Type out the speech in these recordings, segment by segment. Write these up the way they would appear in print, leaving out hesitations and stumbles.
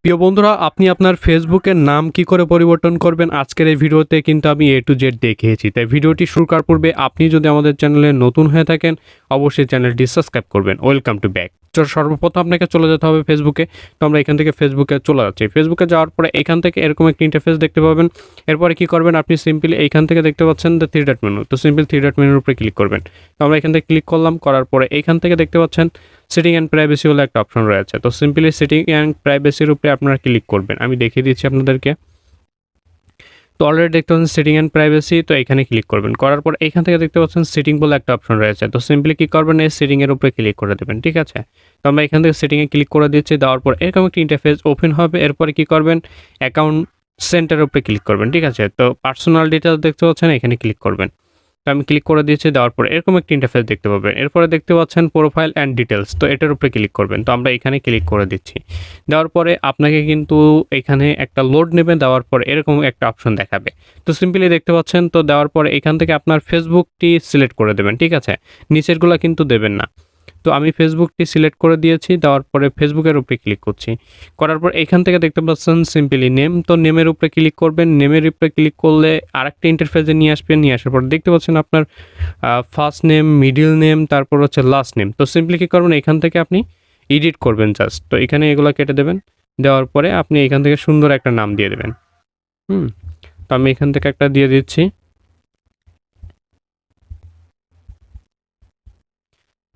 প্রিয় বন্ধুরা, আপনি আপনার ফেসবুকের নাম কি করে পরিবর্তন করবেন আজকের এই ভিডিওতে কিন্তু আমি A to Z দেখিয়েছি। তাই ভিডিওটি শুরু করার পূর্বে আপনি যদি আমাদের চ্যানেলে নতুন হয়ে থাকেন অবশ্যই চ্যানেলটি সাবস্ক্রাইব করবেন। Welcome to back. তো সর্বপ্রথম আপনাকে চলে যেতে হবে ফেসবুকে। তো আমরা এখান থেকে ফেসবুকে চলে যাচ্ছি। ফেসবুকে যাওয়ার পরে এখান থেকে এরকম একটা ইন্টারফেস দেখতে পাবেন। এরপরে কি করবেন, আপনি সিম্পলি এইখান থেকে দেখতে পাচ্ছেন দ্য থ্রি ডট মেনু। তো সিম্পল থ্রি ডট মেনুর উপরে ক্লিক করবেন। তো আমরা এখান থেকে ক্লিক করলাম, করার পরে এইখান থেকে দেখতে পাচ্ছেন সেটিং অ্যান্ড প্রাইভেসি বলে একটা অপশন রয়েছে। তো সিম্পলি সেটিং অ্যান্ড প্রাইভেসির উপরে আপনারা ক্লিক করবেন। আমি দেখিয়ে দিচ্ছি আপনাদেরকে। তো অলরেডি দেখতে পাচ্ছেন সেটিং অ্যান্ড প্রাইভেসি, তো এখানে ক্লিক করবেন। করার পর এখান থেকে দেখতে পাচ্ছেন সেটিং বলে একটা অপশন রয়েছে। তো সিম্পলি কি করবেন, এই সেটিংয়ের উপরে ক্লিক করে দেবেন, ঠিক আছে। তো আমরা এখান থেকে সেটিংয়ে ক্লিক করে দিচ্ছি। দেওয়ার পর এরকম একটা ইন্টারফেস ওপেন হবে। এরপরে কি করবেন, অ্যাকাউন্ট সেন্টারের উপরে ক্লিক করবেন, ঠিক আছে। তো পার্সোনাল ডিটেলস দেখতে পাচ্ছেন, এখানে ক্লিক করবেন। তো আমি ক্লিক করে দিয়েছি। দেওয়ার পর এরকম একটা ইন্টারফেস দেখতে পাবেন। এরপরে দেখতে পাচ্ছেন প্রোফাইল অ্যান্ড ডিটেলস, তো এটার উপরে ক্লিক করবেন। তো আমরা এখানে ক্লিক করে দিচ্ছি। দেওয়ার পরে আপনাকে কিন্তু এখানে একটা লোড নেবে। দেওয়ার পর এরকম একটা অপশন দেখাবে। তো সিম্পলি দেখতে পাচ্ছেন। তো দেওয়ার পরে এখান থেকে আপনার ফেসবুকটি সিলেক্ট করে দেবেন, ঠিক আছে। নিচেরগুলো কিন্তু দেবেন না। তো আমি ফেসবুকটি সিলেক্ট করে দিয়েছি। দেওয়ার পরে ফেসবুকের উপরে ক্লিক করছি। করার পর এখান থেকে দেখতে পাচ্ছেন সিম্পলি নেম, তো নেমের উপরে ক্লিক করবেন। নেমের উপরে ক্লিক করলে আরেকটা ইন্টারফেসে নিয়ে আসবেন। নিয়ে আসার পর দেখতে পাচ্ছেন আপনার ফার্স্ট নেম, মিডিল নেম, তারপর হচ্ছে লাস্ট নেম। তো সিম্পলি কী করবেন, এখান থেকে আপনি এডিট করবেন জাস্ট। তো এখানে এগুলো কেটে দেবেন। দেওয়ার পরে আপনি এখান থেকে সুন্দর একটা নাম দিয়ে দেবেন। তো আমি এখান থেকে একটা দিয়ে দিচ্ছি।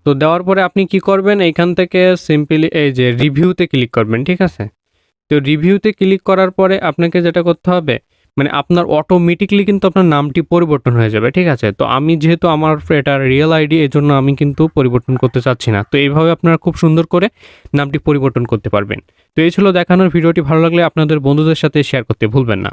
তো দেওয়ার পরে আপনি কি করবেন, এইখান থেকে সিম্পলি এই যে রিভিউতে ক্লিক করবেন, ঠিক আছে। তো রিভিউতে ক্লিক করার পরে আপনাকে যেটা করতে হবে, মানে আপনার অটোমেটিকলি কিন্তু আপনার নামটি পরিবর্তন হয়ে যাবে, ঠিক আছে। তো আমি যেহেতু আমার এটা রিয়েল আইডি, এই জন্য আমি কিন্তু পরিবর্তন করতে চাচ্ছি না। তো এইভাবে আপনারা খুব সুন্দর করে নামটি পরিবর্তন করতে পারবেন। তো এই ছিল দেখানোর ভিডিওটি। ভালো লাগলে আপনাদের বন্ধুদের সাথে শেয়ার করতে ভুলবেন না।